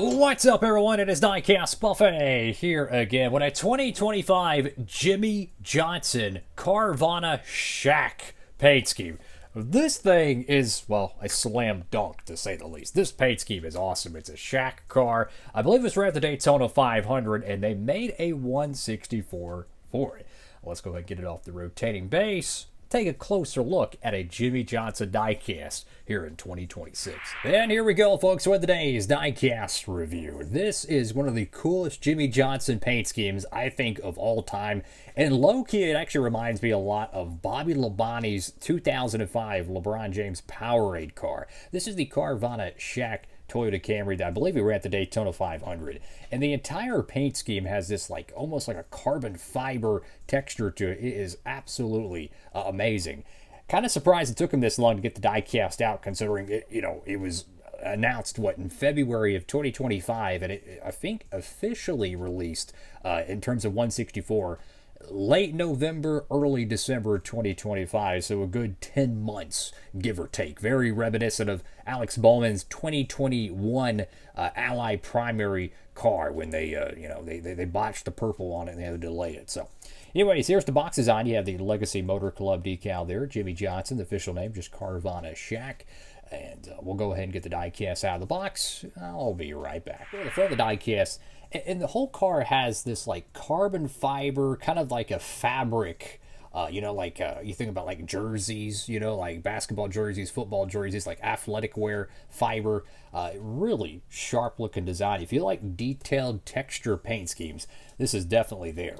What's up, everyone? It is Diecastbuffet here again with a 2025 Jimmie Johnson Carvana Shaq paint scheme. This thing is, well, a slam dunk to say the least. This paint scheme is awesome. It's a Shaq car. I believe it's right at the Daytona 500, and they made a 164 for it. Let's go ahead and get it off the rotating base. Take a closer look at a Jimmie Johnson diecast here in 2026. And here we go, folks, with today's diecast review. This is one of the coolest Jimmie Johnson paint schemes, I think, of all time. And low-key, it actually reminds me a lot of Bobby Labonte's 2005 LeBron James Powerade car. This is the Carvana Shaq Toyota Camry that I believe we were at the Daytona 500. And the entire paint scheme has this almost like a carbon fiber texture to it. It is absolutely amazing. Kind of surprised it took him this long to get the die cast out, considering it was announced in February of 2025, and it, I think, officially released in terms of 164 late November, early December 2025, so a good 10 months, give or take. Very reminiscent of Alex Bowman's 2021 Ally Primary car when they botched the purple on it and they had to delay it. So anyways, here's the box design. You have the Legacy Motor Club decal there, Jimmie Johnson, the official name, just Carvana Shaq. And we'll go ahead and get the die cast out of the box. I'll be right back. The front of the die cast, and the whole car has this carbon fiber, kind of like a fabric, you think about jerseys, like basketball jerseys, football jerseys, like athletic wear fiber. Really sharp looking design. If you like detailed texture paint schemes, this is definitely there.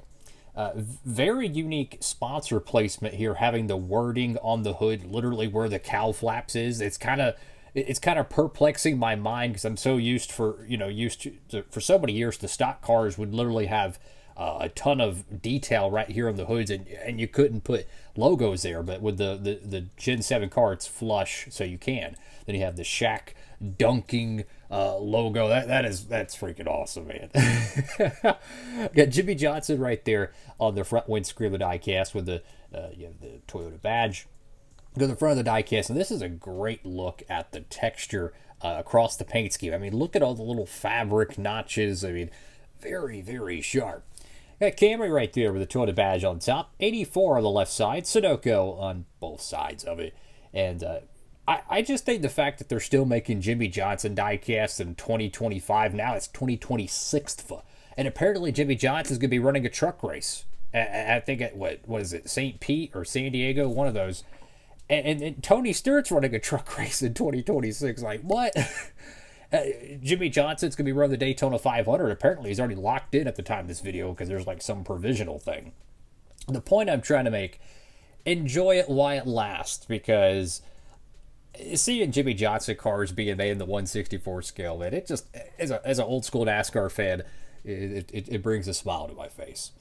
Very unique sponsor placement here, having the wording on the hood literally where the cow flaps is. It's kind of perplexing my mind, because I'm so used for so many years the stock cars would literally have a ton of detail right here on the hoods, and you couldn't put logos there. But with the Gen 7 car, it's flush, so you can. Then you have the Shaq dunking logo. That's freaking awesome, man. Got Jimmie Johnson right there on the front windscreen of the diecast with the Toyota badge. Go to the front of the diecast, and this is a great look at the texture across the paint scheme. I mean, look at all the little fabric notches. I mean, very, very sharp. Got Camry right there with the Toyota badge on top. 84 on the left side, Sunoco on both sides of it. And I just think the fact that they're still making Jimmie Johnson diecasts in 2025, now it's 2026. And apparently Jimmie Johnson's going to be running a truck race. I think at, what is it, St. Pete or San Diego, one of those. And Tony Stewart's running a truck race in 2026. Like, what? Jimmie Johnson's going to be running the Daytona 500. Apparently he's already locked in at the time of this video, because there's some provisional thing. The point I'm trying to make, enjoy it while it lasts, because seeing Jimmie Johnson cars being made in the 164 scale, man, it just, as an old school NASCAR fan, it brings a smile to my face.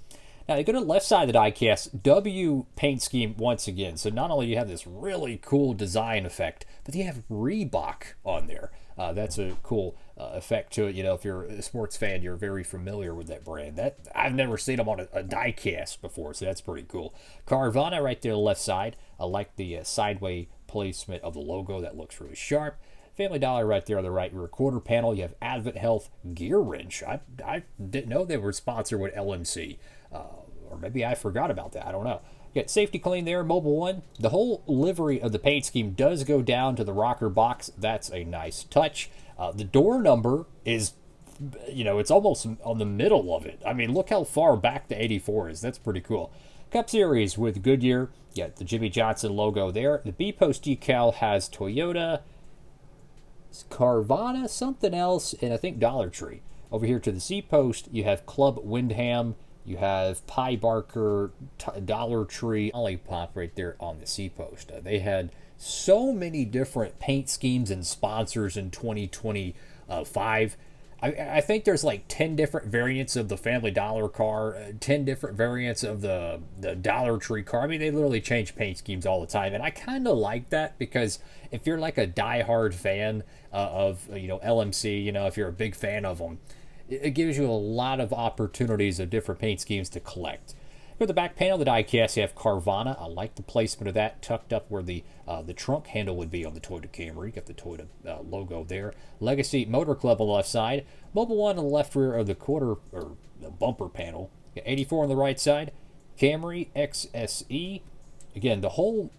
Now, you go to the left side of the diecast, W paint scheme once again. So not only do you have this really cool design effect, but you have Reebok on there. That's a cool effect to it. If you're a sports fan, you're very familiar with that brand. I've never seen them on a diecast before, so that's pretty cool. Carvana right there on the left side. I like the sideway placement of the logo. That looks really sharp. Family Dollar right there on the right rear quarter panel. You have Advent Health gear wrench. I didn't know they were sponsored with LMC. Or maybe I forgot about that. I don't know. You got Safety Clean there, Mobile One. The whole livery of the paint scheme does go down to the rocker box. That's a nice touch. The door number is, it's almost on the middle of it. I mean, look how far back the 84 is. That's pretty cool. Cup Series with Goodyear. You got the Jimmie Johnson logo there. The B post decal has Toyota, Carvana, something else, and I think Dollar Tree. Over here to the C post, you have Club Windham. You have Pie Barker, Dollar Tree, Olipop right there on the C post. They had so many different paint schemes and sponsors in 2025. I think there's 10 different variants of the Family Dollar car, 10 different variants of the Dollar Tree car. I mean, they literally change paint schemes all the time. And I kind of like that, because if you're a diehard fan of, LMC, if you're a big fan of them, it gives you a lot of opportunities of different paint schemes to collect. For the back panel of the diecast, you have Carvana. I like the placement of that, tucked up where the trunk handle would be on the Toyota Camry. You got the Toyota logo there. Legacy Motor Club on the left side. Mobile One on the left rear of the the bumper panel. You got 84 on the right side. Camry XSE. Again, the whole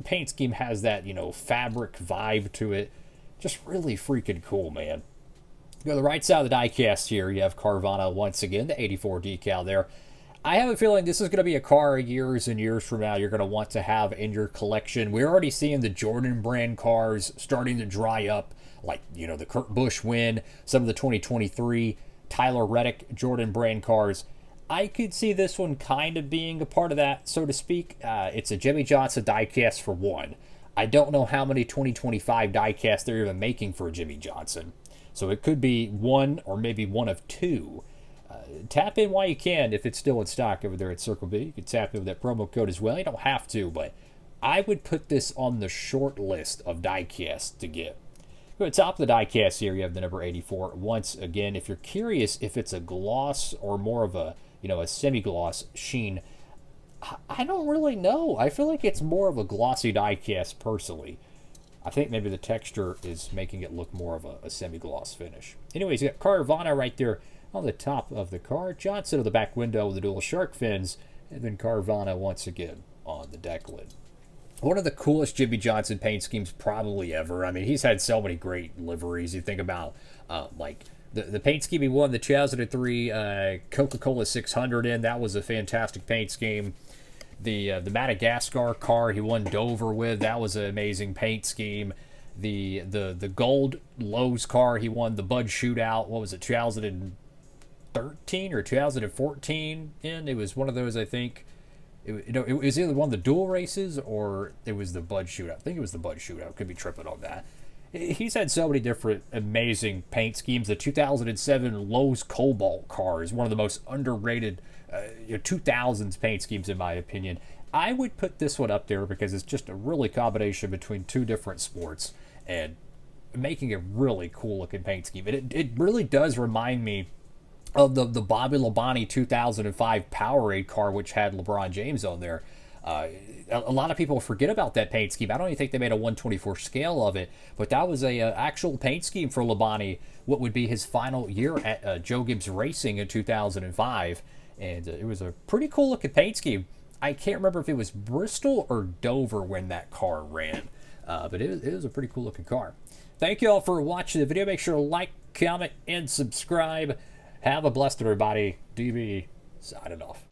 paint scheme has that, fabric vibe to it. Just really freaking cool, man. You go to the right side of the diecast here, you have Carvana once again, the 84 decal there. I have a feeling this is going to be a car years and years from now you're going to want to have in your collection. We're already seeing the Jordan brand cars starting to dry up, like, the Kurt Busch win, some of the 2023 Tyler Reddick Jordan brand cars. I could see this one kind of being a part of that, so to speak. It's a Jimmie Johnson diecast for one. I don't know how many 2025 diecasts they're even making for Jimmie Johnson. So it could be one or maybe one of two. Tap in while you can if it's still in stock over there at Circle B. You can tap in with that promo code as well. You don't have to, but I would put this on the short list of diecasts to get. Go to the top of the diecast here, you have the number 84. Once again, if you're curious if it's a gloss or more of a, a semi-gloss sheen, I don't really know. I feel like it's more of a glossy diecast personally. I think maybe the texture is making it look more of a semi-gloss finish. Anyways, you got Carvana right there on the top of the car. Johnson on the back window with the dual shark fins. And then Carvana once again on the deck lid. One of the coolest Jimmie Johnson paint schemes probably ever. I mean, he's had so many great liveries. You think about, like, the paint scheme he won the 2003 Coca-Cola 600 in. That was a fantastic paint scheme. The Madagascar car he won Dover with. That was an amazing paint scheme. The gold Lowe's car he won the Bud Shootout. What was it, 2013 or 2014 in? It was one of those, I think. It was either one of the dual races or it was the Bud Shootout. I think it was the Bud Shootout. Could be tripping on that. He's had so many different amazing paint schemes. The 2007 Lowe's Cobalt car is one of the most underrated 2000s paint schemes in my opinion. I would put this one up there because it's just a really combination between two different sports and making a really cool looking paint scheme. It really does remind me of the Bobby Labonte 2005 Powerade car, which had LeBron James on there. A lot of people forget about that paint scheme. I don't even think they made a 1/24 scale of it, but that was a actual paint scheme for Labonte, what would be his final year at Joe Gibbs Racing in 2005. And it was a pretty cool looking paint scheme. I can't remember if it was Bristol or Dover when that car ran, but it was a pretty cool looking car. Thank you all for watching the video. Make sure to like, comment, and subscribe. Have a blessed everybody. DB signing off.